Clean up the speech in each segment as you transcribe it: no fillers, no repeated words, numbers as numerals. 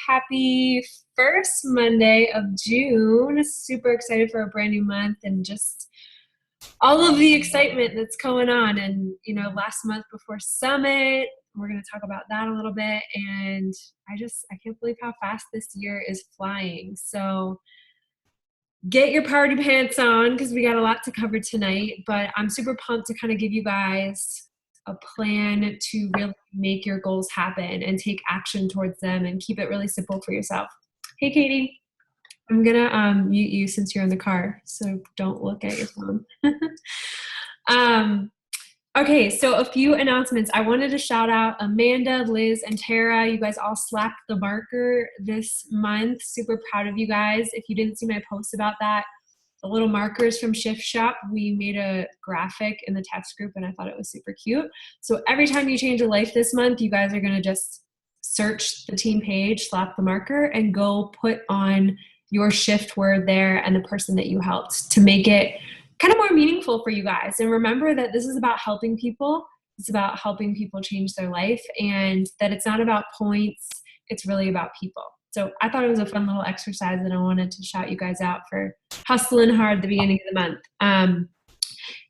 Happy first Monday of June. Super excited for a brand new month and just all of the excitement that's going on. And, last month before Summit, we're going to talk about that a little bit. And I can't believe how fast this year is flying. So get your party pants on because we got a lot to cover tonight. But I'm super pumped to kind of give you guys a plan to really make your goals happen and take action towards them and keep it really simple for yourself. Hey, Katie, I'm going to mute you since you're in the car, so don't look at your phone. Okay, so a few announcements. I wanted to shout out Amanda, Liz, and Tara. You guys all slapped the marker this month. Super proud of you guys. If you didn't see my post about that, the little markers from Shift Shop, we made a graphic in the text group and I thought it was super cute. So every time you change a life this month, you guys are going to just search the team page, slap the marker, and go put on your shift word there and the person that you helped to make it kind of more meaningful for you guys. And remember that this is about helping people. It's about helping people change their life, and that it's not about points. It's really about people. So I thought it was a fun little exercise and I wanted to shout you guys out for hustling hard at the beginning of the month.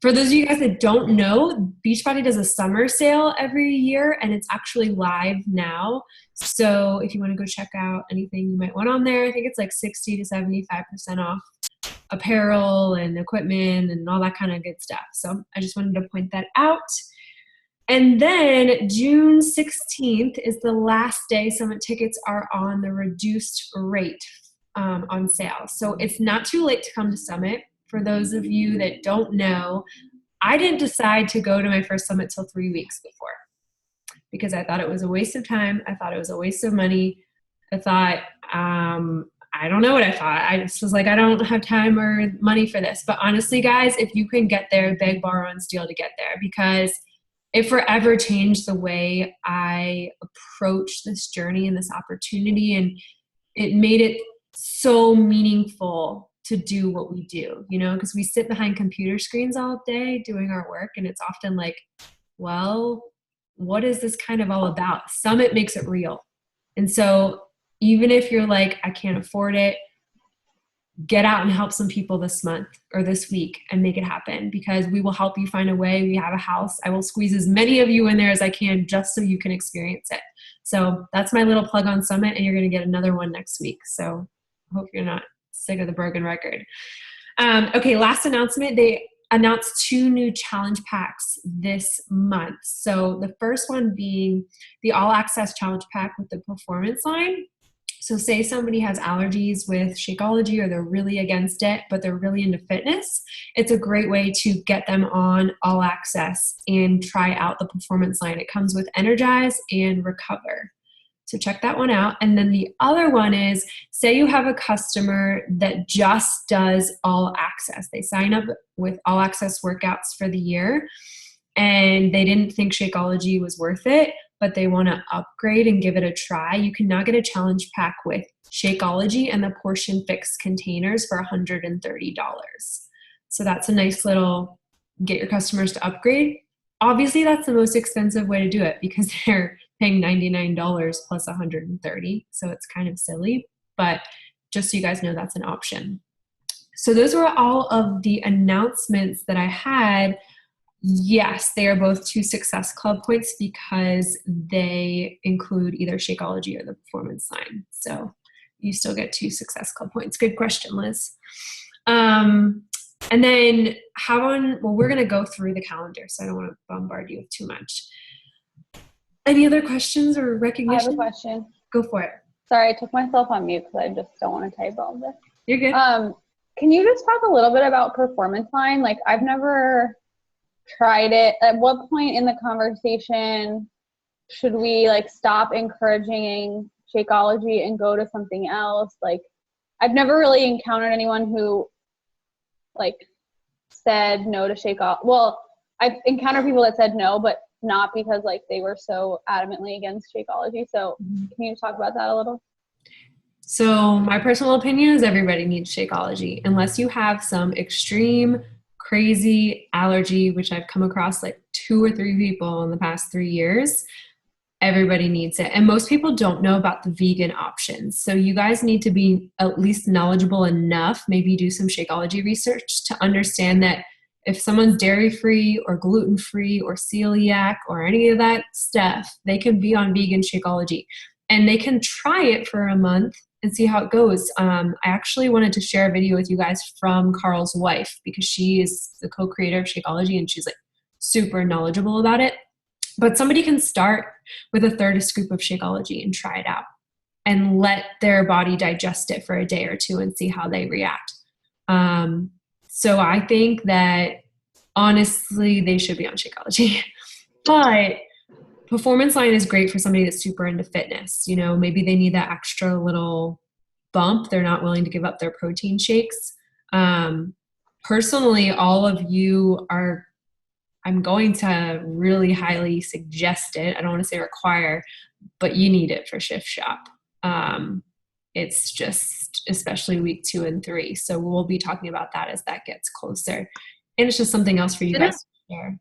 For those of you guys that don't know, Beachbody does a summer sale every year and it's actually live now. So if you want to go check out anything you might want on there, I think it's like 60 to 75% off apparel and equipment and all that kind of good stuff. So I just wanted to point that out. And then June 16th is the last day Summit tickets are on the reduced rate on sale. So it's not too late to come to Summit. For those of you that don't know, I didn't decide to go to my first Summit till 3 weeks before because I thought it was a waste of time. I thought it was a waste of money. I thought, I don't know what I thought. I just was like, I don't have time or money for this. But honestly, guys, if you can get there, beg, borrow, and steal to get there, because it forever changed the way I approach this journey and this opportunity. And it made it so meaningful to do what we do, because we sit behind computer screens all day doing our work. And it's often like, well, what is this kind of all about? Summit makes it real. And so even if you're like, I can't afford it, get out and help some people this month or this week and make it happen, because we will help you find a way. We have a house. I will squeeze as many of you in there as I can just so you can experience it. So that's my little plug on Summit, and you're going to get another one next week. So I hope you're not sick of the broken record. Okay, last announcement. They announced 2 new challenge packs this month. So the first one being the All Access Challenge Pack with the Performance line. So say somebody has allergies with Shakeology or they're really against it, but they're really into fitness. It's a great way to get them on All Access and try out the Performance line. It comes with Energize and Recover. So check that one out. And then the other one is, say you have a customer that just does All Access. They sign up with All Access workouts for the year and they didn't think Shakeology was worth it, but they want to upgrade and give it a try. You can now get a challenge pack with Shakeology and the Portion Fix containers for $130. So that's a nice little get your customers to upgrade. Obviously, that's the most expensive way to do it because they're paying $99 plus $130. So it's kind of silly, but just so you guys know, that's an option. So those were all of the announcements that I had. Yes, they are both 2 Success Club points because they include either Shakeology or the Performance line. So you still get 2 Success Club points. Good question, Liz. And then we're going to go through the calendar, so I don't want to bombard you with too much. Any other questions or recognition? I have a question. Go for it. Sorry, I took myself on mute because I just don't want to type all this. You're good. Can you just talk a little bit about Performance line? Like, I've never tried it. At what point in the conversation should we stop encouraging Shakeology and go to something else? I've never really encountered anyone who said no to Shakeology. Well, I've encountered people that said no, but not because they were so adamantly against Shakeology. So can you talk about that a little? So my personal opinion is everybody needs Shakeology unless you have some extreme crazy allergy, which I've come across 2 or 3 people in the past 3 years. Everybody needs it. And most people don't know about the vegan options. So you guys need to be at least knowledgeable enough, maybe do some Shakeology research to understand that if someone's dairy-free or gluten-free or celiac or any of that stuff, they can be on vegan Shakeology. And they can try it for a month and see how it goes. I actually wanted to share a video with you guys from Carl's wife because she is the co-creator of Shakeology and she's like super knowledgeable about it. But somebody can start with a third a scoop of Shakeology and try it out and let their body digest it for a day or two and see how they react. So I think that honestly, they should be on Shakeology. But Performance Line is great for somebody that's super into fitness. You know, maybe they need that extra little bump. They're not willing to give up their protein shakes. Personally, all of you are, I'm going to really highly suggest it. I don't want to say require, but you need it for Shift Shop. It's just, especially week 2 and 3. So we'll be talking about that as that gets closer. And it's just something else for you guys to share.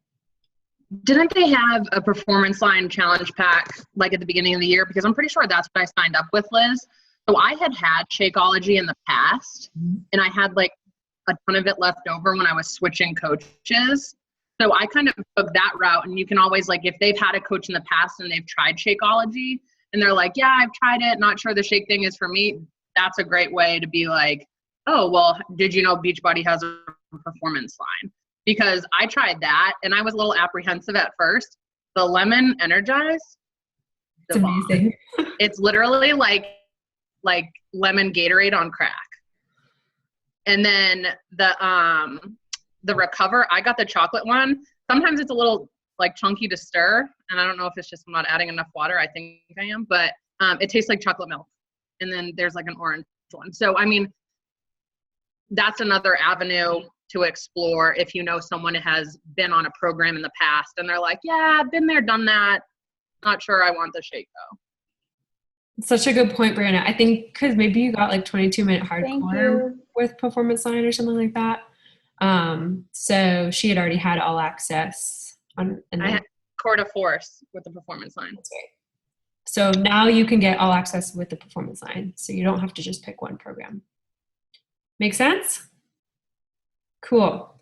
Didn't they have a Performance Line challenge pack like at the beginning of the year? Because I'm pretty sure that's what I signed up with, Liz. So I had Shakeology in the past, and I had like a ton of it left over when I was switching coaches. So I kind of took that route, and you can always, like, if they've had a coach in the past and they've tried Shakeology and they're like, yeah, I've tried it, not sure the shake thing is for me, that's a great way to be like, oh, well, did you know Beachbody has a Performance Line? Because I tried that and I was a little apprehensive at first. The lemon Energize, it's amazing. It's literally like lemon Gatorade on crack. And then the Recover, I got the chocolate one. Sometimes it's a little like chunky to stir, and I don't know if it's just I'm not adding enough water. I think I am, but it tastes like chocolate milk. And then there's like an orange one. So I mean, that's another avenue to explore if you know someone has been on a program in the past and they're like, yeah, I've been there, done that. Not sure I want the shake though. Such a good point, Brianna. I think because maybe you got like 22-minute hardcore with Performance Line or something like that. So she had already had all access on. And I had Core to Force with the Performance Line. That's right. So now you can get all access with the Performance Line. So you don't have to just pick one program. Make sense? Cool.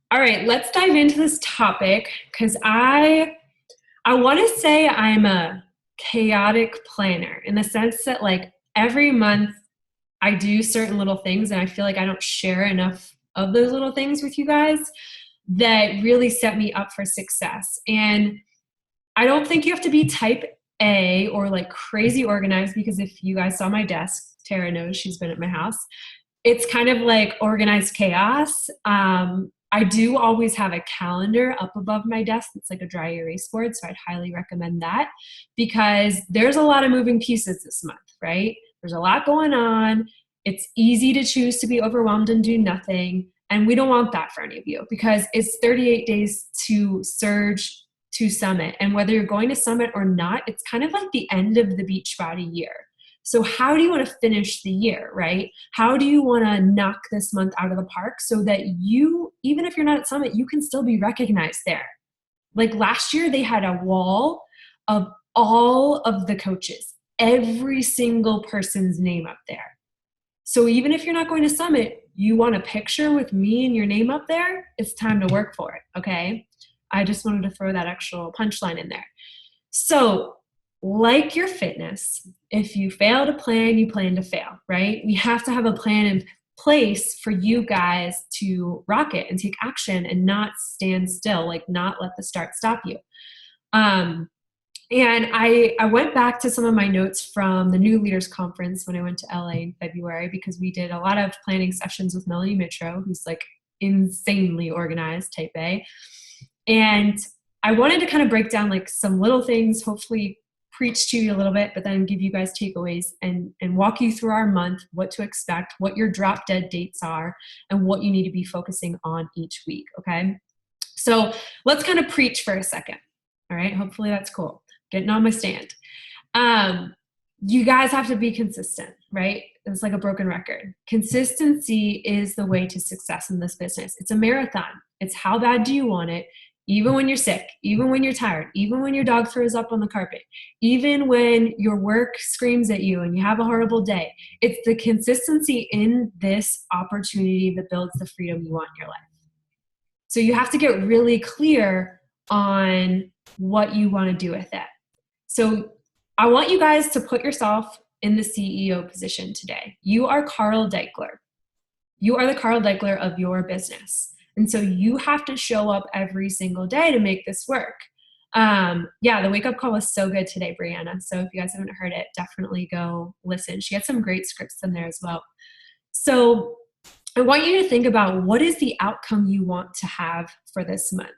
All right, let's dive into this topic because I want to say I'm a chaotic planner in the sense that like every month I do certain little things and I feel like I don't share enough of those little things with you guys that really set me up for success. And I don't think you have to be type A or like crazy organized because if you guys saw my desk, Tara knows she's been at my house. It's kind of like organized chaos. I do always have a calendar up above my desk. It's like a dry erase board. So I'd highly recommend that because there's a lot of moving pieces this month, right? There's a lot going on. It's easy to choose to be overwhelmed and do nothing. And we don't want that for any of you because it's 38 days to surge to summit. And whether you're going to summit or not, it's kind of like the end of the Beachbody year. So how do you want to finish the year, right? How do you want to knock this month out of the park so that you, even if you're not at Summit, you can still be recognized there? Like last year, they had a wall of all of the coaches, every single person's name up there. So even if you're not going to Summit, you want a picture with me and your name up there, it's time to work for it, okay? I just wanted to throw that extra punchline in there. So like your fitness, if you fail to plan, you plan to fail, right? We have to have a plan in place for you guys to rock it and take action and not stand still, like not let the start stop you. And I went back to some of my notes from the New Leaders Conference when I went to LA in February because we did a lot of planning sessions with Melanie Mitro, who's like insanely organized, type A. And I wanted to kind of break down like some little things, hopefully preach to you a little bit, but then give you guys takeaways and walk you through our month, what to expect, what your drop dead dates are, and what you need to be focusing on each week, okay? So let's kind of preach for a second, all right? Hopefully that's cool. Getting on my stand. You guys have to be consistent, right? It's like a broken record. Consistency is the way to success in this business. It's a marathon. It's how bad do you want it? even when you're sick, even when you're tired, even when your dog throws up on the carpet, even when your work screams at you and you have a horrible day. It's the consistency in this opportunity that builds the freedom you want in your life. So you have to get really clear on what you want to do with it. So I want you guys to put yourself in the CEO position today. You are Carl Deichler. You are the Carl Deichler of your business. And so you have to show up every single day to make this work. The wake up call was so good today, Brianna. So if you guys haven't heard it, definitely go listen. She had some great scripts in there as well. So I want you to think about, what is the outcome you want to have for this month?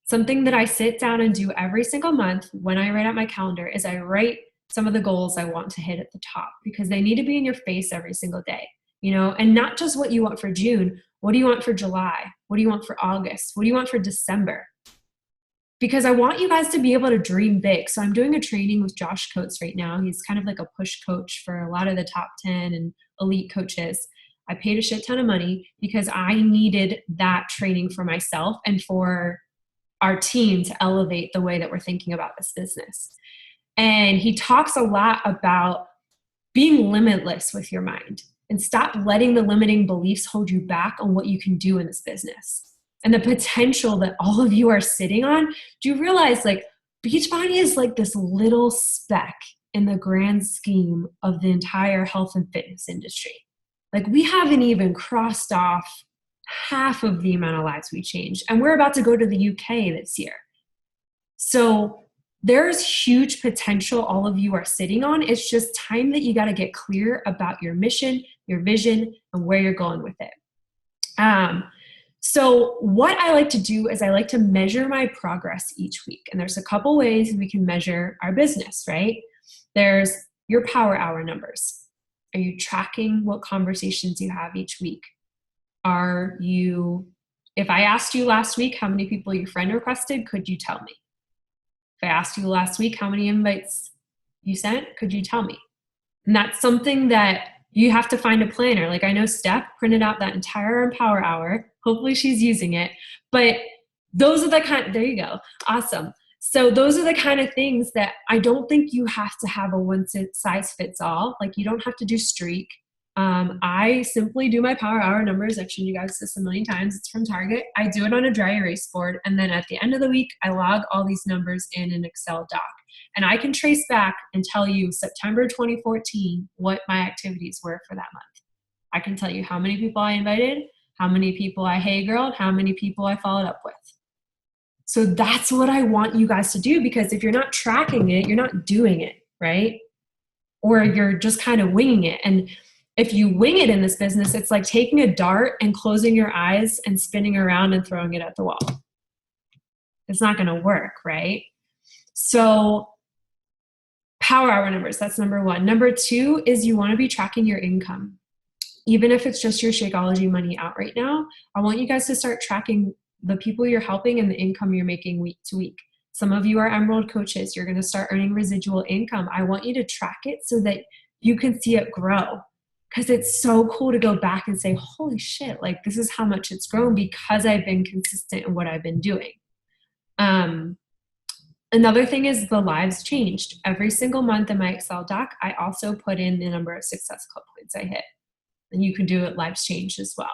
Something that I sit down and do every single month when I write out my calendar is I write some of the goals I want to hit at the top, because they need to be in your face every single day, and not just what you want for June. What do you want for July? What do you want for August? What do you want for December? Because I want you guys to be able to dream big. So I'm doing a training with Josh Coates right now. He's kind of like a push coach for a lot of the top 10 and elite coaches. I paid a shit ton of money because I needed that training for myself and for our team to elevate the way that we're thinking about this business. And he talks a lot about being limitless with your mind and stop letting the limiting beliefs hold you back on what you can do in this business and the potential that all of you are sitting on. Do you realize, like, Beachbody is like this little speck in the grand scheme of the entire health and fitness industry? Like, we haven't even crossed off half of the amount of lives we changed. And we're about to go to the UK this year. So there's huge potential all of you are sitting on. It's just time that you got to get clear about your mission, your vision, and where you're going with it. So what I like to do is I like to measure my progress each week. And there's a couple ways we can measure our business, right? There's your power hour numbers. Are you tracking what conversations you have each week? If I asked you last week how many people your friend requested, could you tell me? If I asked you last week how many invites you sent, could you tell me? And that's something that you have to find a planner. Like, I know Steph printed out that entire power hour. Hopefully she's using it. But those are there you go. Awesome. So those are the kind of things that I don't think you have to have a one size fits all. Like, you don't have to do streak. I simply do my power hour numbers. I've shown you guys this a million times. It's from Target. I do it on a dry erase board. And then at the end of the week, I log all these numbers in an Excel doc. And I can trace back and tell you September 2014 what my activities were for that month. I can tell you how many people I invited, how many people I hey girled, how many people I followed up with. So that's what I want you guys to do, because if you're not tracking it, you're not doing it, right? Or you're just kind of winging it. And if you wing it in this business, it's like taking a dart and closing your eyes and spinning around and throwing it at the wall. It's not going to work, right? So power hour numbers, that's number one. Number two is you want to be tracking your income. Even if it's just your Shakeology money out right now, I want you guys to start tracking the people you're helping and the income you're making week to week. Some of you are Emerald coaches. You're going to start earning residual income. I want you to track it so that you can see it grow, because it's so cool to go back and say, holy shit, like, this is how much it's grown because I've been consistent in what I've been doing. Another thing is the lives changed. Every single month in my Excel doc, I also put in the number of Success Club points I hit. And you can do it lives changed as well.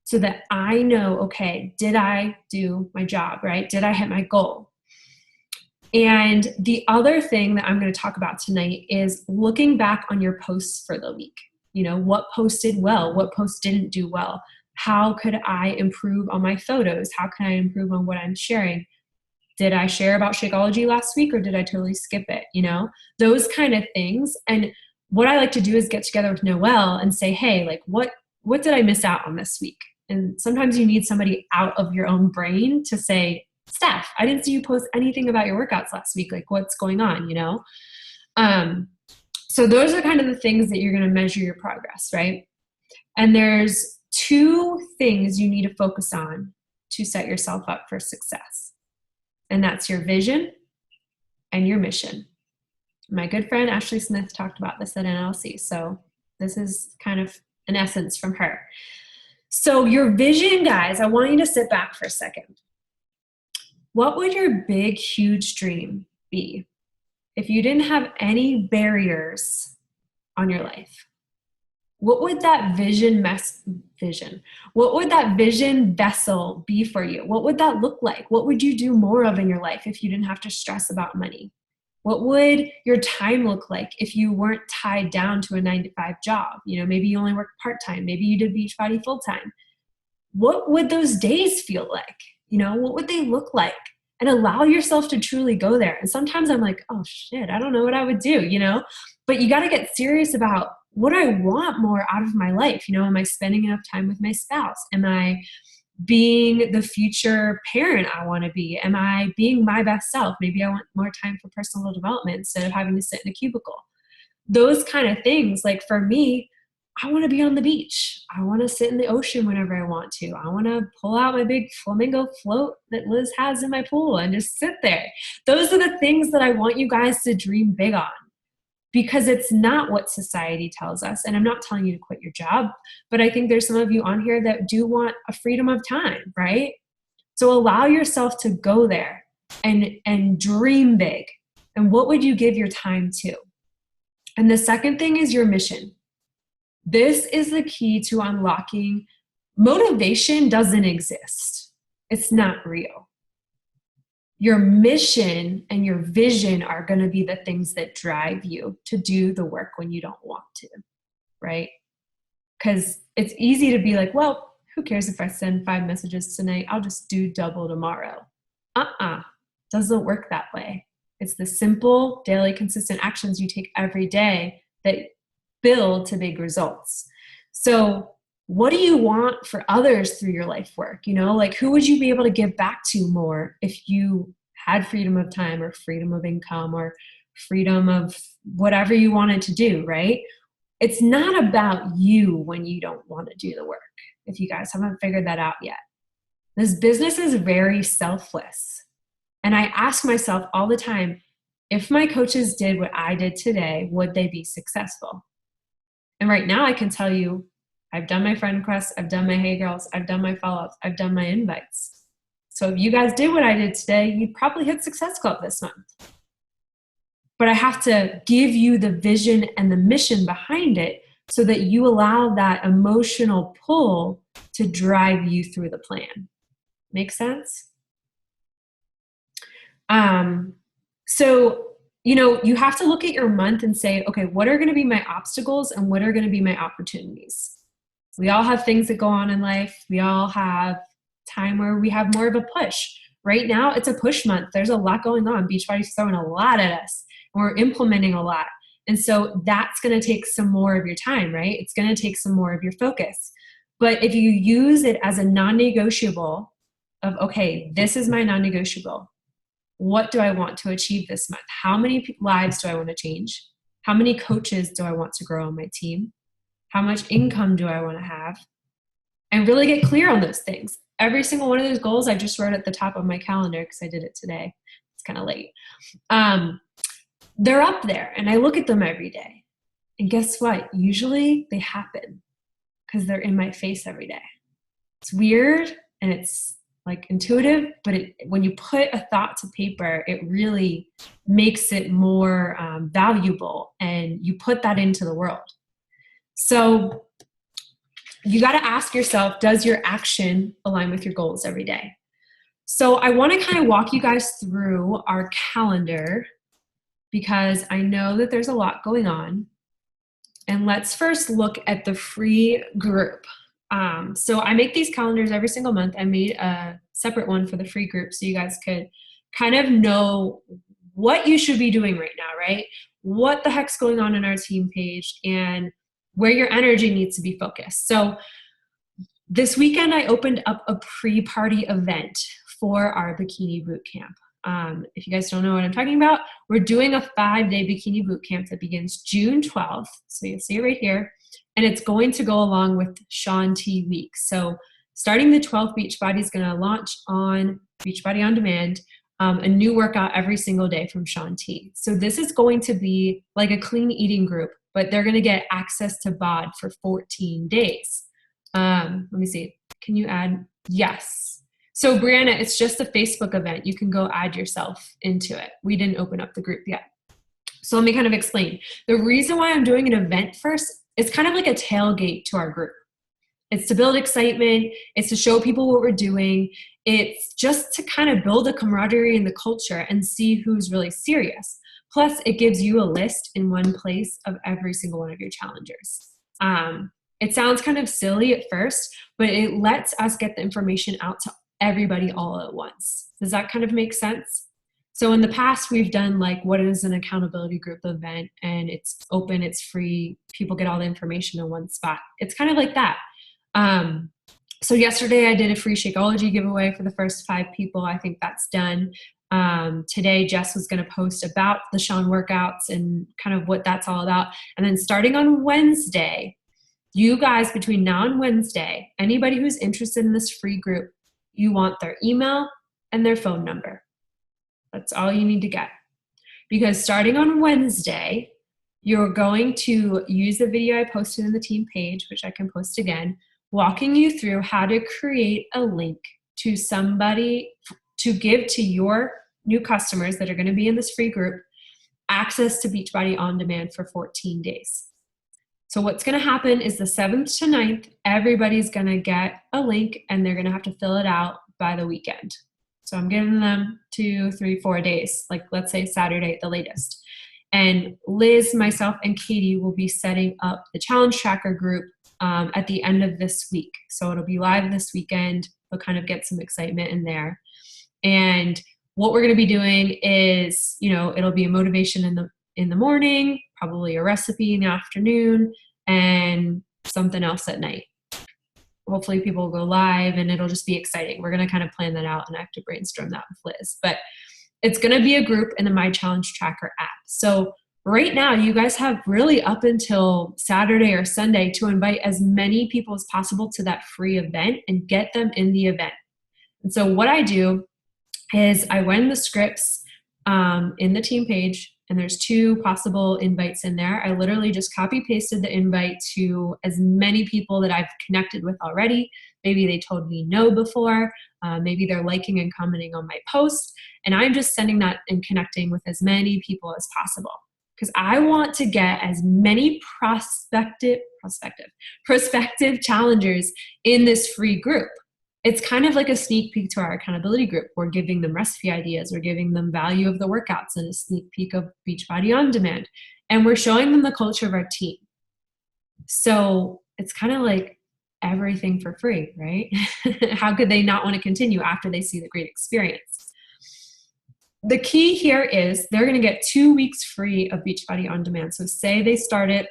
So that I know, okay, did I do my job, right? Did I hit my goal? And the other thing that I'm going to talk about tonight is looking back on your posts for the week. What post did well? What post didn't do well? How could I improve on my photos? How can I improve on what I'm sharing? Did I share about Shakeology last week, or did I totally skip it? Those kind of things. And what I like to do is get together with Noelle and say, hey, like, what did I miss out on this week? And sometimes you need somebody out of your own brain to say, Steph, I didn't see you post anything about your workouts last week. Like, what's going on, So those are kind of the things that you're going to measure your progress, right? And there's two things you need to focus on to set yourself up for success. And that's your vision and your mission. My good friend Ashley Smith talked about this at NLC. So this is kind of an essence from her. So your vision, guys, I want you to sit back for a second. What would your big, huge dream be if you didn't have any barriers on your life? What would that what would that vision vessel be for you? What would that look like? What would you do more of in your life if you didn't have to stress about money? What would your time look like if you weren't tied down to a 9-to-5 job? Maybe you only work part-time. Maybe you did Beachbody full-time. What would those days feel like? What would they look like? And allow yourself to truly go there. And sometimes I'm like, oh shit, I don't know what I would do, but you got to get serious about what I want more out of my life. Am I spending enough time with my spouse? Am I being the future parent I want to be? Am I being my best self? Maybe I want more time for personal development instead of having to sit in a cubicle. Those kind of things. Like for me, I want to be on the beach. I want to sit in the ocean whenever I want to. I want to pull out my big flamingo float that Liz has in my pool and just sit there. Those are the things that I want you guys to dream big on, because it's not what society tells us. And I'm not telling you to quit your job, but I think there's some of you on here that do want a freedom of time, right? So allow yourself to go there and dream big. And what would you give your time to? And the second thing is your mission. This is the key to unlocking. Motivation doesn't exist. It's not real. Your mission and your vision are going to be the things that drive you to do the work when you don't want to, right? Because it's easy to be like, well, who cares if I send 5 messages tonight? I'll just do double tomorrow. Doesn't work that way. It's the simple, daily, consistent actions you take every day that build to big results. So what do you want for others through your life work? Like who would you be able to give back to more if you had freedom of time or freedom of income or freedom of whatever you wanted to do, right? It's not about you when you don't want to do the work, if you guys haven't figured that out yet. This business is very selfless. And I ask myself all the time, if my coaches did what I did today, would they be successful? And right now I can tell you, I've done my friend requests, I've done my hey girls, I've done my follow-ups, I've done my invites. So if you guys did what I did today, you'd probably hit Success Club this month. But I have to give you the vision and the mission behind it so that you allow that emotional pull to drive you through the plan. Make sense? So you have to look at your month and say, okay, what are going to be my obstacles and what are going to be my opportunities? We all have things that go on in life. We all have time where we have more of a push. Right now, it's a push month. There's a lot going on. Beachbody's throwing a lot at us. And we're implementing a lot. And so that's going to take some more of your time, right? It's going to take some more of your focus. But if you use it as a non-negotiable of, okay, this is my non-negotiable. What do I want to achieve this month? How many lives do I want to change? How many coaches do I want to grow on my team? How much income do I want to have? And really get clear on those things. Every single one of those goals I just wrote at the top of my calendar because I did it today. It's kind of late. They're up there and I look at them every day. And guess what? Usually they happen because they're in my face every day. It's weird and it's like intuitive, but when you put a thought to paper, it really makes it more valuable and you put that into the world. So you got to ask yourself, does your action align with your goals every day? So I want to kind of walk you guys through our calendar because I know that there's a lot going on. And let's first look at the free group. So I make these calendars every single month. I made a separate one for the free group so you guys could kind of know what you should be doing right now, right? What the heck's going on in our team page and where your energy needs to be focused. So this weekend I opened up a pre-party event for our bikini boot camp. If you guys don't know what I'm talking about, we're doing a 5-day bikini boot camp that begins June 12th. So you'll see it right here. And it's going to go along with Shaun T Week. So starting the 12th, Beachbody is going to launch on Beachbody On Demand, a new workout every single day from Shaun T. So this is going to be like a clean eating group, but they're going to get access to BOD for 14 days. Let me see. Can you add? Yes. So Brianna, it's just a Facebook event. You can go add yourself into it. We didn't open up the group yet. So let me kind of explain. The reason why I'm doing an event first, it's kind of like a tailgate to our group. It's to build excitement. It's to show people what we're doing. It's just to kind of build a camaraderie in the culture and see who's really serious. Plus, it gives you a list in one place of every single one of your challengers. It sounds kind of silly at first, but it lets us get the information out to everybody all at once. Does that kind of make sense? So in the past, we've done like what is an accountability group event, and it's open, it's free. People get all the information in one spot. It's kind of like that. So yesterday I did a free Shakeology giveaway for the first 5 people. I think that's done. Today, Jess was going to post about the Sean workouts and kind of what that's all about. And then starting on Wednesday, you guys, between now and Wednesday, anybody who's interested in this free group, you want their email and their phone number. That's all you need to get. Because starting on Wednesday, you're going to use the video I posted in the team page, which I can post again, walking you through how to create a link to somebody to give to your new customers that are going to be in this free group access to Beachbody On Demand for 14 days. So what's going to happen is the 7th to 9th, everybody's going to get a link and they're going to have to fill it out by the weekend. So I'm giving them 2, 3, 4 days, like let's say Saturday at the latest. And Liz, myself, and Katie will be setting up the challenge tracker group at the end of this week. So it'll be live this weekend. We'll kind of get some excitement in there. And what we're going to be doing is, it'll be a motivation in the morning, probably a recipe in the afternoon, and something else at night. Hopefully people will go live and it'll just be exciting. We're going to kind of plan that out, and I have to brainstorm that with Liz. But it's going to be a group in the My Challenge Tracker app. So right now, you guys have really up until Saturday or Sunday to invite as many people as possible to that free event and get them in the event. And so what I do is I run the scripts in the team page, and there's 2 possible invites in there. I literally just copy pasted the invite to as many people that I've connected with already. Maybe they told me no before. Maybe they're liking and commenting on my post. And I'm just sending that and connecting with as many people as possible, because I want to get as many prospective challengers in this free group. It's kind of like a sneak peek to our accountability group. We're giving them recipe ideas. We're giving them value of the workouts and a sneak peek of Beachbody On Demand. And we're showing them the culture of our team. So it's kind of like everything for free, right? How could they not want to continue after they see the great experience? The key here is they're going to get 2 weeks free of Beachbody On Demand. So say they start it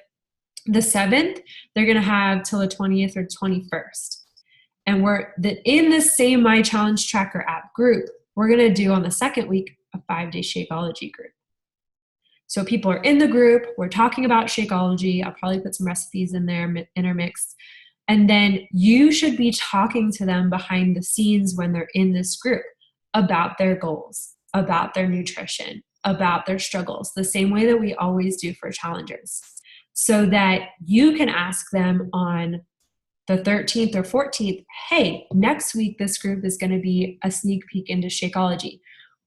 the 7th, they're going to have till the 20th or 21st. And in the same My Challenge Tracker app group, we're going to do on the 2nd week a 5-day Shakeology group. So people are in the group. We're talking about Shakeology. I'll probably put some recipes in there intermixed. And then you should be talking to them behind the scenes when they're in this group about their goals, about their nutrition, about their struggles, the same way that we always do for challengers, so that you can ask them on the 13th or 14th, hey, next week this group is going to be a sneak peek into Shakeology.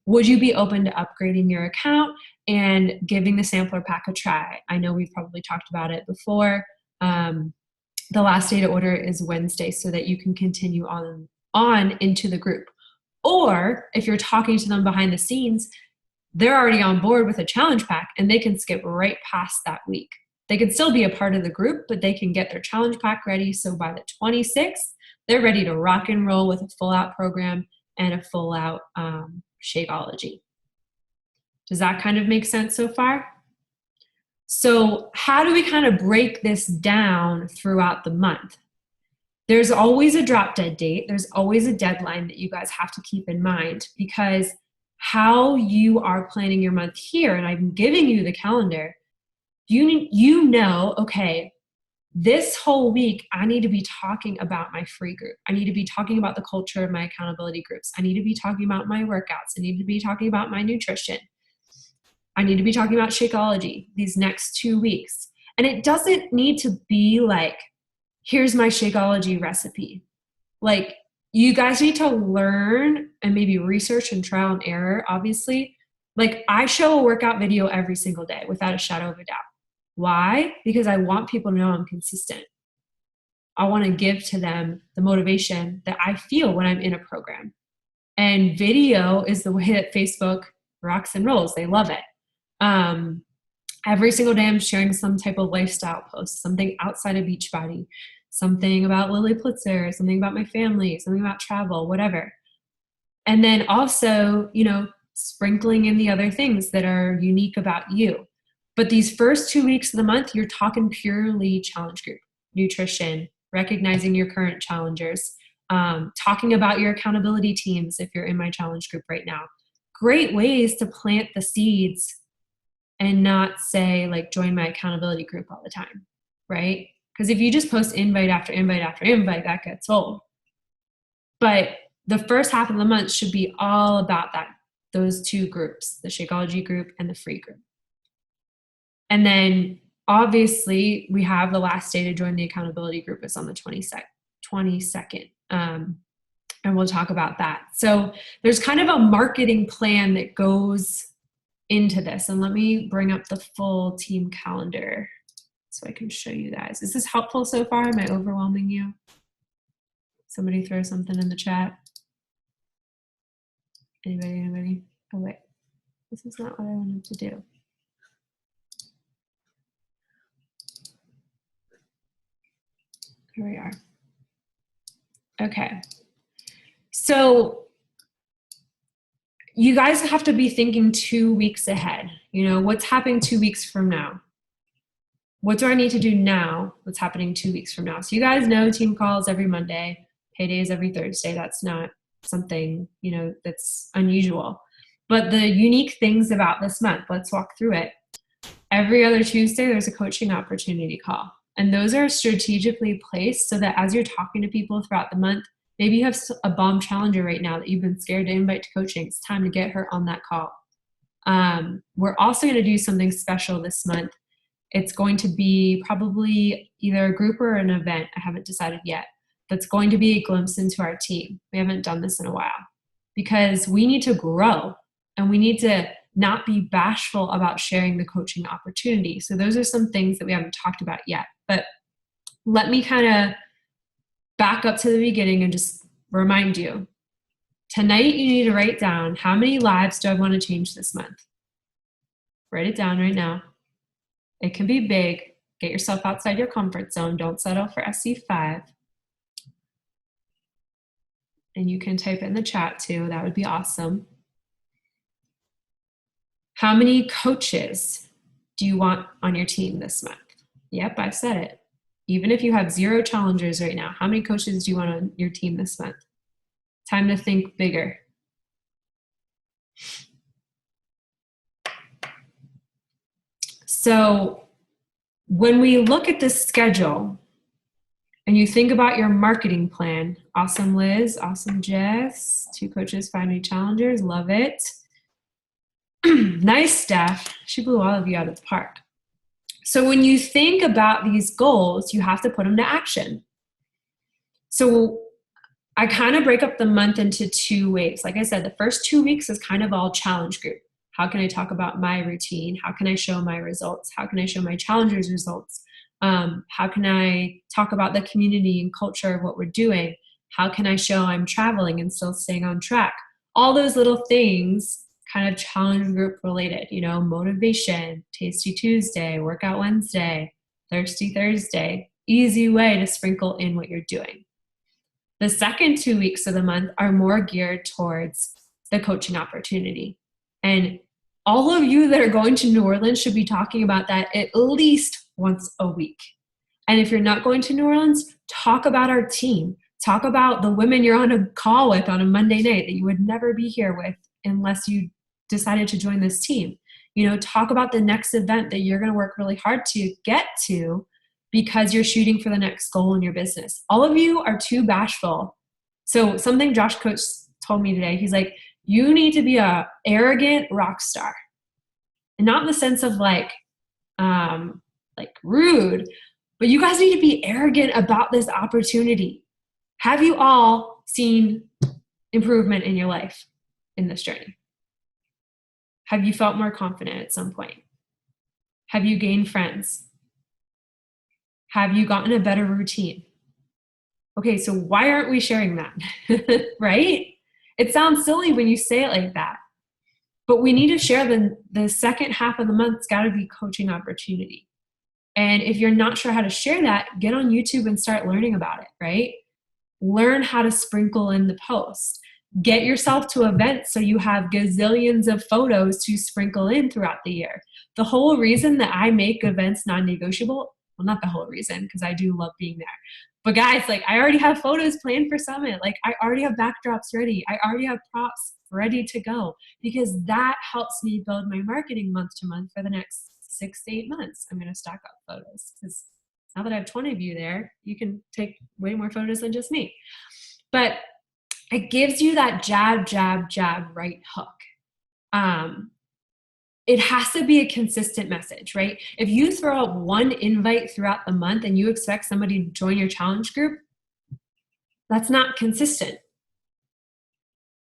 Would you be open to upgrading your account and giving the sampler pack a try? I know we've probably talked about it before. The last day to order is Wednesday, so that you can continue on into the group. Or if you're talking to them behind the scenes, they're already on board with a challenge pack and they can skip right past that week. They can still be a part of the group, but they can get their challenge pack ready. So by the 26th, they're ready to rock and roll with a full out program and a full out Shakeology. Does that kind of make sense so far? So how do we kind of break this down throughout the month? There's always a drop dead date. There's always a deadline that you guys have to keep in mind, because how you are planning your month here, and I'm giving you the calendar, you know, okay, this whole week, I need to be talking about my free group. I need to be talking about the culture of my accountability groups. I need to be talking about my workouts. I need to be talking about my nutrition. I need to be talking about Shakeology these next 2 weeks. And it doesn't need to be like, here's my Shakeology recipe. Like, you guys need to learn and maybe research and trial and error, obviously. Like, I show a workout video every single day without a shadow of a doubt. Why? Because I want people to know I'm consistent. I want to give to them the motivation that I feel when I'm in a program. And video is the way that Facebook rocks and rolls. They love it. Every single day I'm sharing some type of lifestyle post, something outside of Beachbody, something about Lily Plitzer, something about my family, something about travel, whatever. And then also, you know, sprinkling in the other things that are unique about you. But these first 2 weeks of the month, you're talking purely challenge group, nutrition, recognizing your current challengers, talking about your accountability teams if you're in my challenge group right now. Great ways to plant the seeds and not say, like, join my accountability group all the time, right? Because if you just post invite after invite after invite, that gets old. But the first half of the month should be all about that, those two groups, the Shakeology group and the free group. And then obviously we have the last day to join the accountability group is on the 22nd. And we'll talk about that. So there's kind of a marketing plan that goes into this. And let me bring up the full team calendar so I can show you guys. Is this helpful so far? Am I overwhelming you? Somebody throw something in the chat. Anybody? Oh wait, this is not what I wanted to do. Here we are. Okay. So you guys have to be thinking 2 weeks ahead. You know, what's happening 2 weeks from now? What do I need to do now? What's happening 2 weeks from now? So you guys know team calls every Monday, paydays every Thursday. That's not something, you know, that's unusual. But the unique things about this month, let's walk through it. Every other Tuesday, there's a coaching opportunity call. And those are strategically placed so that as you're talking to people throughout the month, maybe you have a bomb challenger right now that you've been scared to invite to coaching. It's time to get her on that call. We're also going to do something special this month. It's going to be probably either a group or an event. I haven't decided yet. That's going to be a glimpse into our team. We haven't done this in a while because we need to grow and we need to not be bashful about sharing the coaching opportunity. So those are some things that we haven't talked about yet. But let me kind of back up to the beginning and just remind you. Tonight you need to write down, how many lives do I want to change this month? Write it down right now. It can be big. Get yourself outside your comfort zone. Don't settle for SC5. And you can type it in the chat too. That would be awesome. How many coaches do you want on your team this month? Yep, I said it. Even if you have 0 challengers right now, how many coaches do you want on your team this month? Time to think bigger. So when we look at this schedule and you think about your marketing plan, awesome Liz, awesome Jess, 2 coaches, 5 new challengers, love it. Nice, Steph. She blew all of you out of the park. So when you think about these goals, you have to put them to action. So I kind of break up the month into 2 waves. Like I said, the first 2 weeks is kind of all challenge group. How can I talk about my routine? How can I show my results? How can I show my challengers' results? How can I talk about the community and culture of what we're doing? How can I show I'm traveling and still staying on track? All those little things kind of challenge group related, you know, motivation, Tasty Tuesday, Workout Wednesday, Thirsty Thursday, easy way to sprinkle in what you're doing. The second 2 weeks of the month are more geared towards the coaching opportunity. And all of you that are going to New Orleans should be talking about that at least once a week. And if you're not going to New Orleans, talk about our team. Talk about the women you're on a call with on a Monday night that you would never be here with unless you decided to join this team. You know, talk about the next event that you're going to work really hard to get to because you're shooting for the next goal in your business. All of you are too bashful. So something Josh Coach told me today, he's like, you need to be a arrogant rock star. And not in the sense of like rude, but you guys need to be arrogant about this opportunity. Have you all seen improvement in your life in this journey? Have you felt more confident at some point? Have you gained friends? Have you gotten a better routine? Okay, so why aren't we sharing that? Right? It sounds silly when you say it like that, but we need to share the second half of the month's got to be coaching opportunity. And if you're not sure how to share that, get on YouTube and start learning about it, right? Learn how to sprinkle in the post. Get yourself to events so you have gazillions of photos to sprinkle in throughout the year. The whole reason that I make events non-negotiable, well, not the whole reason, because I do love being there. But guys, like, I already have photos planned for Summit. Like, I already have backdrops ready. I already have props ready to go, because that helps me build my marketing month to month for the next 6 to 8 months. I'm going to stock up photos, because now that I have 20 of you there, you can take way more photos than just me. But it gives you that jab, jab, jab, right hook. It has to be a consistent message, right? If you throw out one invite throughout the month and you expect somebody to join your challenge group, that's not consistent.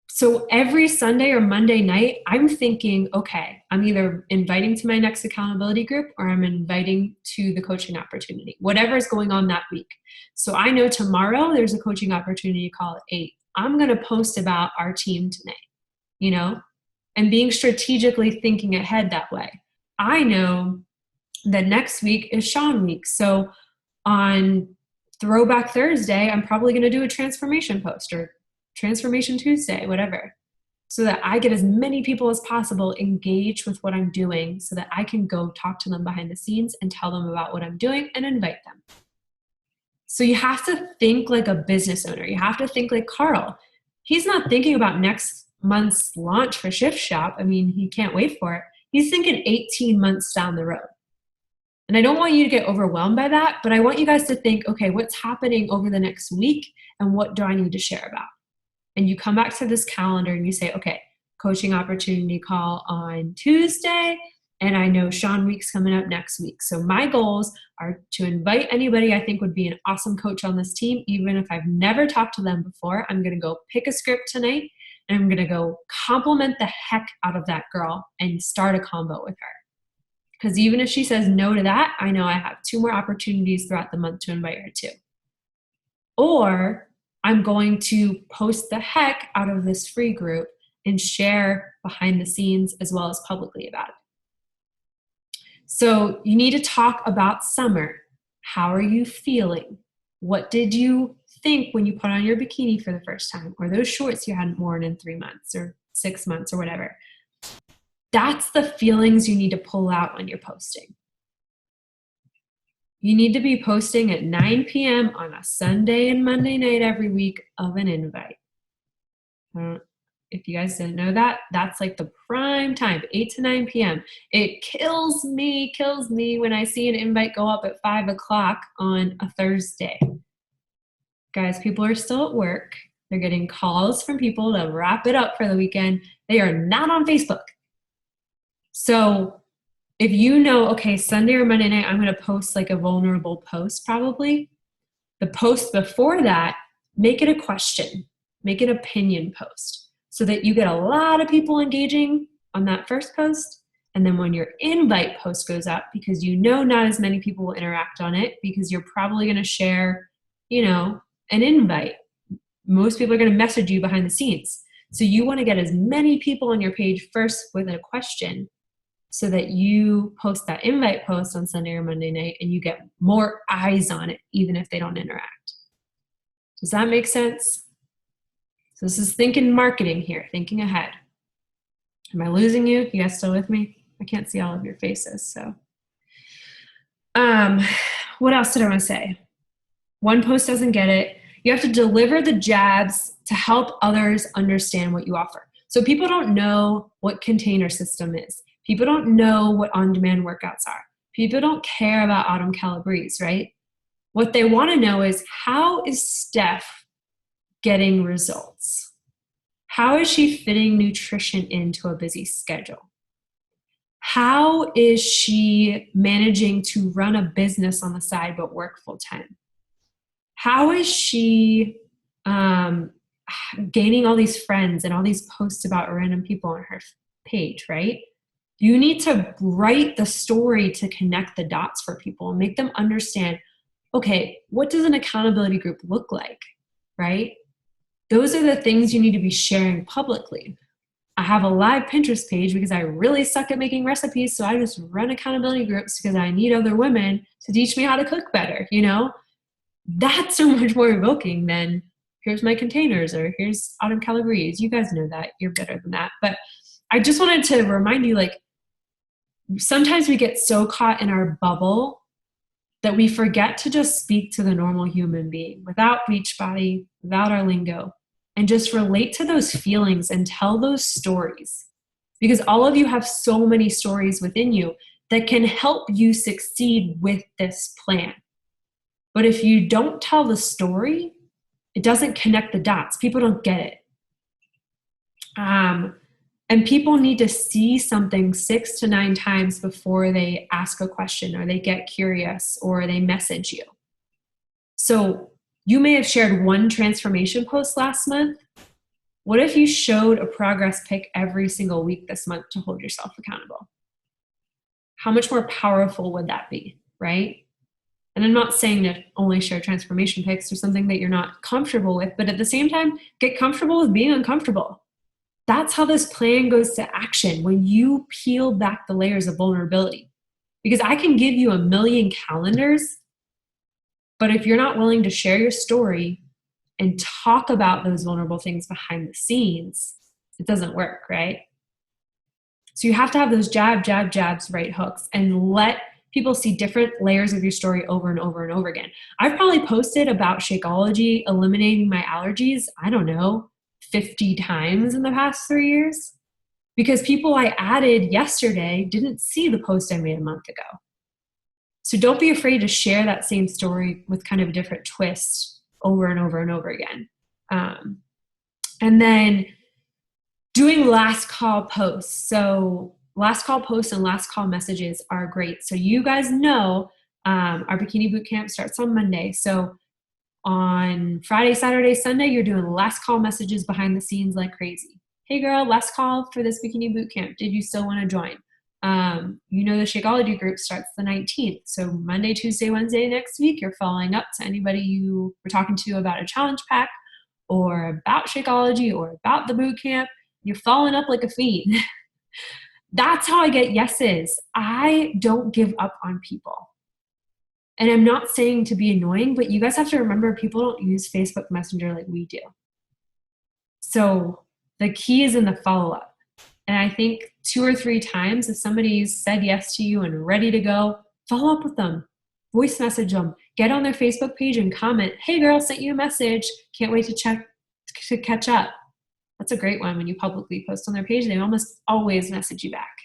So every Sunday or Monday night, I'm thinking, okay, I'm either inviting to my next accountability group or I'm inviting to the coaching opportunity, whatever is going on that week. So I know tomorrow there's a coaching opportunity call at 8. I'm going to post about our team tonight, and being strategically thinking ahead that way. I know that next week is Sean week. So on Throwback Thursday, I'm probably going to do a transformation post or Transformation Tuesday, whatever, so that I get as many people as possible engaged with what I'm doing, so that I can go talk to them behind the scenes and tell them about what I'm doing and invite them. So you have to think like a business owner. You have to think like Carl. He's not thinking about next month's launch for Shift Shop. I mean, he can't wait for it. He's thinking 18 months down the road. And I don't want you to get overwhelmed by that, but I want you guys to think, okay, what's happening over the next week and what do I need to share about? And you come back to this calendar and you say, okay, coaching opportunity call on Tuesday, and I know Sean week's coming up next week. So my goals are to invite anybody I think would be an awesome coach on this team, even if I've never talked to them before. I'm going to go pick a script tonight, and I'm going to go compliment the heck out of that girl and start a combo with her. Because even if she says no to that, I know I have 2 more opportunities throughout the month to invite her to. Or I'm going to post the heck out of this free group and share behind the scenes as well as publicly about it. So you need to talk about summer. How are you feeling? What did you think when you put on your bikini for the first time, or those shorts you hadn't worn in 3 months or 6 months or whatever? That's the feelings you need to pull out when you're posting. You need to be posting at 9 p.m. on a Sunday and Monday night every week of an invite. If you guys didn't know that, that's like the prime time, 8 to 9 p.m. It kills me when I see an invite go up at 5 o'clock on a Thursday. Guys, people are still at work. They're getting calls from people to wrap it up for the weekend. They are not on Facebook. So if you know, okay, Sunday or Monday night, I'm going to post like a vulnerable post probably. The post before that, make it a question. Make an opinion post so that you get a lot of people engaging on that first post. And then when your invite post goes up, because you know not as many people will interact on it because you're probably going to share, an invite. Most people are going to message you behind the scenes. So you want to get as many people on your page first with a question, so that you post that invite post on Sunday or Monday night and you get more eyes on it, even if they don't interact. Does that make sense? So this is thinking marketing here, thinking ahead. Am I losing you? You guys still with me? I can't see all of your faces. So what else did I want to say? One post doesn't get it. You have to deliver the jabs to help others understand what you offer. So people don't know what container system is. People don't know what on-demand workouts are. People don't care about Autumn Calabrese, right? What they want to know is, how is Steph getting results? How is she fitting nutrition into a busy schedule? How is she managing to run a business on the side but work full time? How is she gaining all these friends and all these posts about random people on her page, right? You need to write the story to connect the dots for people and make them understand, okay, what does an accountability group look like, right? Those are the things you need to be sharing publicly. I have a live Pinterest page because I really suck at making recipes, so I just run accountability groups because I need other women to teach me how to cook better, you know? That's so much more evoking than here's my containers or here's Autumn Calabrese. You guys know that. You're better than that. But I just wanted to remind you, like, sometimes we get so caught in our bubble that we forget to just speak to the normal human being without Beachbody, without our lingo, and just relate to those feelings and tell those stories. Because all of you have so many stories within you that can help you succeed with this plan. But if you don't tell the story, it doesn't connect the dots. People don't get it. And people need to see something 6 to 9 times before they ask a question or they get curious or they message you. So you may have shared one transformation post last month. What if you showed a progress pic every single week this month to hold yourself accountable? How much more powerful would that be, right? And I'm not saying to only share transformation pics or something that you're not comfortable with, but at the same time, get comfortable with being uncomfortable. That's how this plan goes to action, when you peel back the layers of vulnerability. Because I can give you a million calendars, but if you're not willing to share your story and talk about those vulnerable things behind the scenes, it doesn't work, right? So you have to have those jabs, right hooks, and let people see different layers of your story over and over and over again. I've probably posted about Shakeology eliminating my allergies, I don't know, 50 times in the past 3 years, because people I added yesterday didn't see the post I made a month ago. So don't be afraid to share that same story with kind of a different twist over and over and over again. And then doing last call posts. So last call posts and last call messages are great. So you guys know our Bikini Boot Camp starts on Monday. So on Friday, Saturday, Sunday, you're doing last call messages behind the scenes like crazy. Hey girl, last call for this Bikini Boot Camp. Did you still want to join? You know the Shakeology group starts the 19th. So Monday, Tuesday, Wednesday next week, you're following up to anybody you were talking to about a challenge pack or about Shakeology or about the boot camp. You're following up like a fiend. That's how I get yeses. I don't give up on people. And I'm not saying to be annoying, but you guys have to remember people don't use Facebook Messenger like we do. So the key is in the follow-up. And I think 2 or 3 times, if somebody's said yes to you and ready to go, follow up with them, voice message them, get on their Facebook page and comment, hey girl, sent you a message. Can't wait to catch up. That's a great one. When you publicly post on their page, they almost always message you back.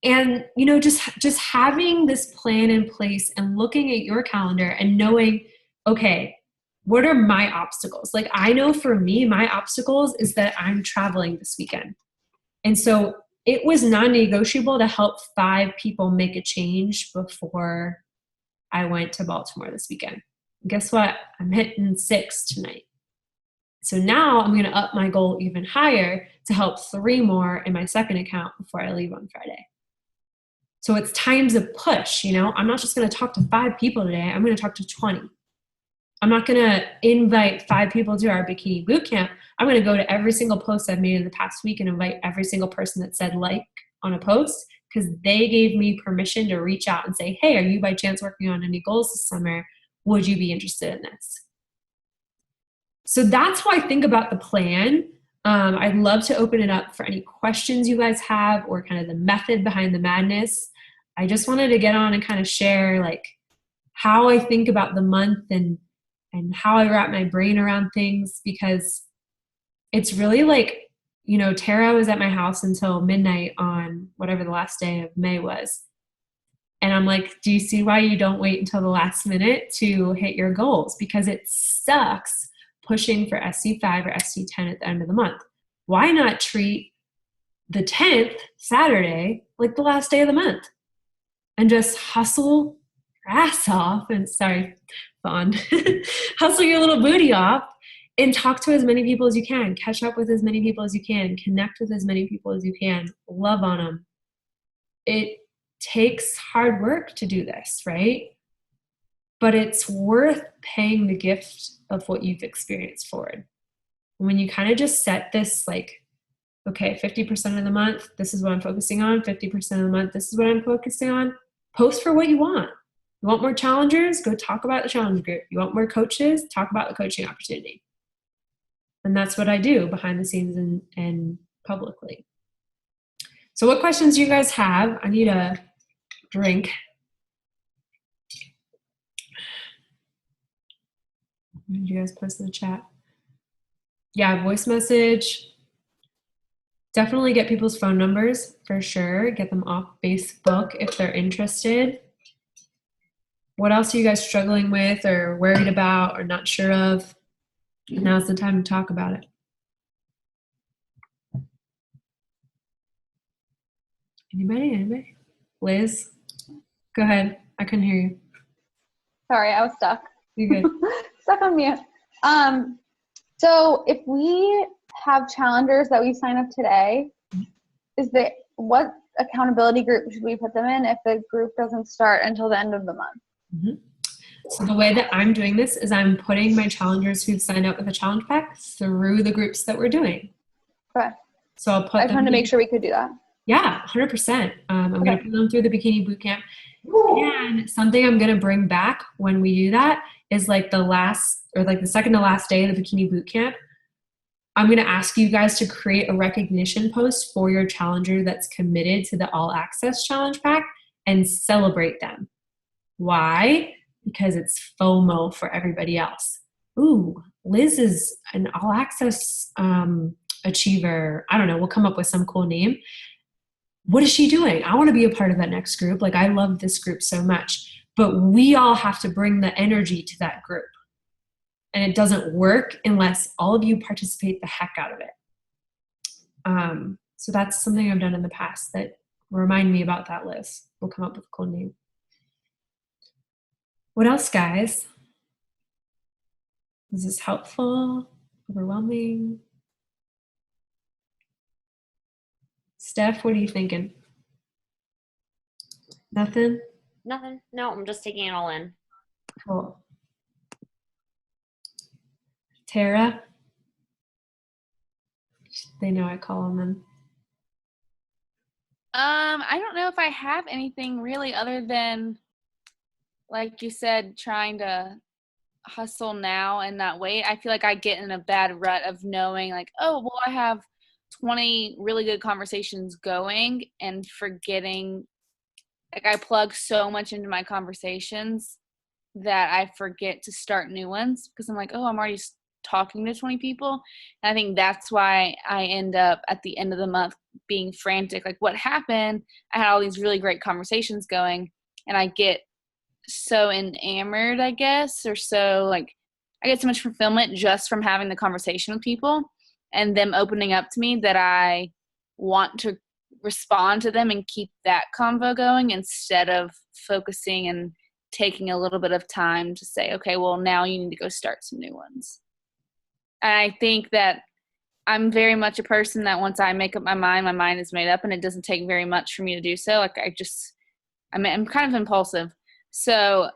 And, you know, just having this plan in place and looking at your calendar and knowing, okay, what are my obstacles? Like, I know for me, my obstacles is that I'm traveling this weekend. And so it was non-negotiable to help 5 people make a change before I went to Baltimore this weekend. And guess what? I'm hitting 6 tonight. So now I'm going to up my goal even higher to help 3 more in my second account before I leave on Friday. So it's times of push, you know. I'm not just going to talk to 5 people today. I'm going to talk to 20. I'm not going to invite 5 people to our Bikini Boot Camp. I'm going to go to every single post I've made in the past week and invite every single person that said like on a post, because they gave me permission to reach out and say, hey, are you by chance working on any goals this summer? Would you be interested in this? So that's how I think about the plan. I'd love to open it up for any questions you guys have or kind of the method behind the madness. I just wanted to get on and kind of share like how I think about the month and how I wrap my brain around things, because it's really like, you know, Tara was at my house until midnight on whatever the last day of May was. And I'm like, do you see why you don't wait until the last minute to hit your goals? Because it sucks pushing for SC5 or SC10 at the end of the month. Why not treat the 10th, Saturday, like the last day of the month and just hustle ass off, and sorry, Fawn, hustle your little booty off and talk to as many people as you can, catch up with as many people as you can, connect with as many people as you can, love on them. It takes hard work to do this, right? But it's worth paying the gift of what you've experienced forward. When you kind of just set this, like, okay, 50% of the month, this is what I'm focusing on. 50% of the month, this is what I'm focusing on. Post for what you want. You want more challengers? Go talk about the challenge group. You want more coaches? Talk about the coaching opportunity. And that's what I do behind the scenes and publicly. So what questions do you guys have? I need a drink. Did you guys post in the chat? Yeah, voice message. Definitely get people's phone numbers for sure. Get them off Facebook if they're interested. What else are you guys struggling with or worried about or not sure of? Now's the time to talk about it. Anybody? Liz? Go ahead. I couldn't hear you. Sorry, I was stuck. You're good. Stuck on mute. So if we have challengers that we sign up today, what accountability group should we put them in if the group doesn't start until the end of the month? Mm-hmm. So the way that I'm doing this is I'm putting my challengers who've signed up with a challenge pack through the groups that we're doing. Okay. So I'll put I just wanted to make sure we could do that. Yeah, 100%. I'm going to put them through the bikini boot camp. And something I'm going to bring back when we do that is like the second to last day of the bikini boot camp. I'm going to ask you guys to create a recognition post for your challenger that's committed to the all access challenge pack and celebrate them. Why? Because it's FOMO for everybody else. Ooh, Liz is an all access achiever. I don't know. We'll come up with some cool name. What is she doing? I want to be a part of that next group. Like, I love this group so much, but we all have to bring the energy to that group. And it doesn't work unless all of you participate the heck out of it. So that's something I've done in the past that remind me about that, Liz. We'll come up with a cool name. What else, guys? Is this helpful? Overwhelming? Steph, what are you thinking? Nothing? Nothing. No, I'm just taking it all in. Cool. Tara? They know I call on them. I don't know if I have anything really other than, like you said, trying to hustle now and not wait. I feel like I get in a bad rut of knowing like, oh, well, I have 20 really good conversations going and forgetting. Like, I plug so much into my conversations that I forget to start new ones because I'm like, oh, I'm already talking to 20 people. And I think that's why I end up at the end of the month being frantic. Like, what happened? I had all these really great conversations going, and I get so enamored, I guess, or so like I get so much fulfillment just from having the conversation with people and them opening up to me that I want to respond to them and keep that convo going instead of focusing and taking a little bit of time to say, okay, well, now you need to go start some new ones. And I think that I'm very much a person that once I make up my mind is made up, and it doesn't take very much for me to do so. Like, I'm kind of impulsive. So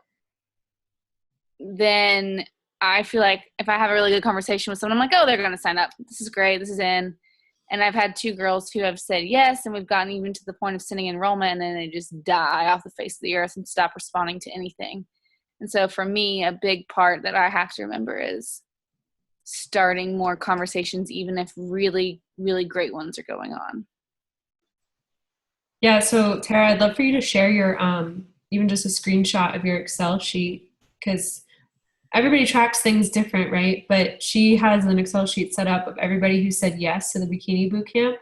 then I feel like if I have a really good conversation with someone, I'm like, oh, they're going to sign up. This is great. This is in. And I've had 2 girls who have said yes, and we've gotten even to the point of sending enrollment, and then they just die off the face of the earth and stop responding to anything. And so for me, a big part that I have to remember is starting more conversations, even if really, really great ones are going on. Yeah, so Tara, I'd love for you to share your even just a screenshot of your Excel sheet, because everybody tracks things different, right? But she has an Excel sheet set up of everybody who said yes to the bikini boot camp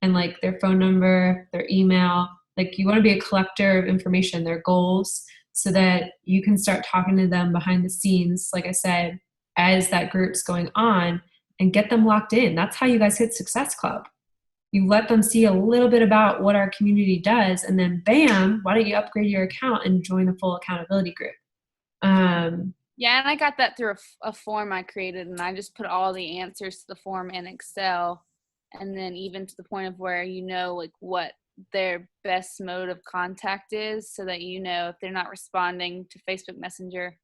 and like their phone number, their email. Like, you want to be a collector of information, their goals, so that you can start talking to them behind the scenes, like I said, as that group's going on, and get them locked in. That's how you guys hit Success Club. You let them see a little bit about what our community does, and then bam, why don't you upgrade your account and join a full accountability group? Yeah, and I got that through a form I created, and I just put all the answers to the form in Excel, and then even to the point of where you know like what their best mode of contact is, so that you know if they're not responding to Facebook Messenger,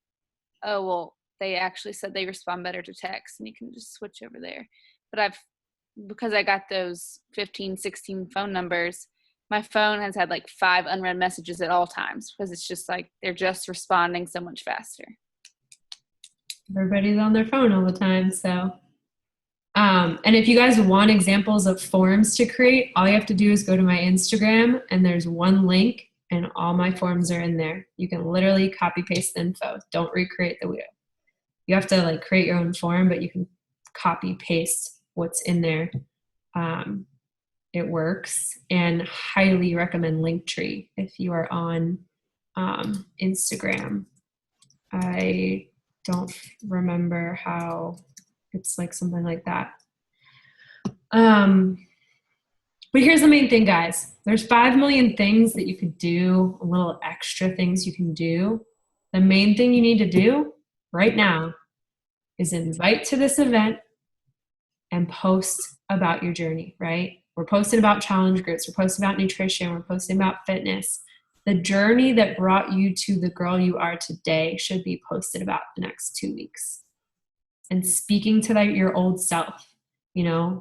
oh well, they actually said they respond better to text, and you can just switch over there. But because I got those 15, 16 phone numbers, my phone has had like 5 unread messages at all times, because it's just like they're just responding so much faster. Everybody's on their phone all the time. So, and if you guys want examples of forms to create, all you have to do is go to my Instagram, and there's one link, and all my forms are in there. You can literally copy paste the info. Don't recreate the wheel. You have to like create your own form, but you can copy paste what's in there. It works, and highly recommend Linktree if you are on Instagram. I don't remember how it's like something like that. But here's the main thing, guys. There's 5 million things that you could do, little extra things you can do. The main thing you need to do right now is invite to this event and post about your journey, right? We're posting about challenge groups. We're posting about nutrition. We're posting about fitness. The journey that brought you to the girl you are today should be posted about the next 2 weeks. And speaking to your old self,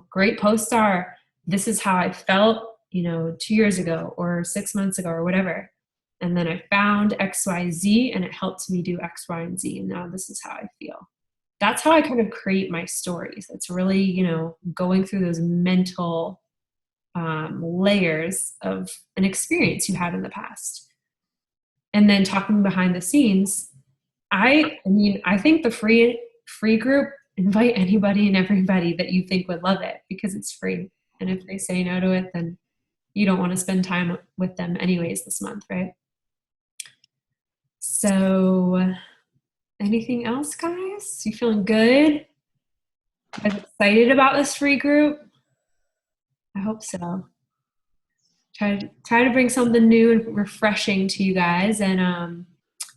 great posts are, this is how I felt, 2 years ago or 6 months ago or whatever. And then I found X, Y, Z, and it helped me do X, Y, and Z. And now this is how I feel. That's how I kind of create my stories. It's really, going through those mental layers of an experience you had in the past. And then talking behind the scenes, I think the free group, invite anybody and everybody that you think would love it, because it's free. And if they say no to it, then you don't want to spend time with them anyways this month, right? So anything else, guys? You feeling good? You guys excited about this free group? I hope so. Try to bring something new and refreshing to you guys. And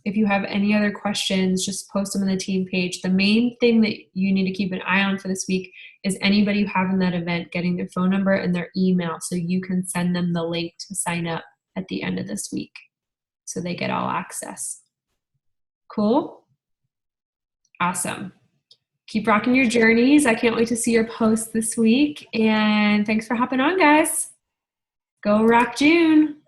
if you have any other questions, just post them on the team page. The main thing that you need to keep an eye on for this week is anybody you have in that event getting their phone number and their email, so you can send them the link to sign up at the end of this week so they get all access. Cool? Awesome. Keep rocking your journeys. I can't wait to see your posts this week. And thanks for hopping on, guys. Go rock June.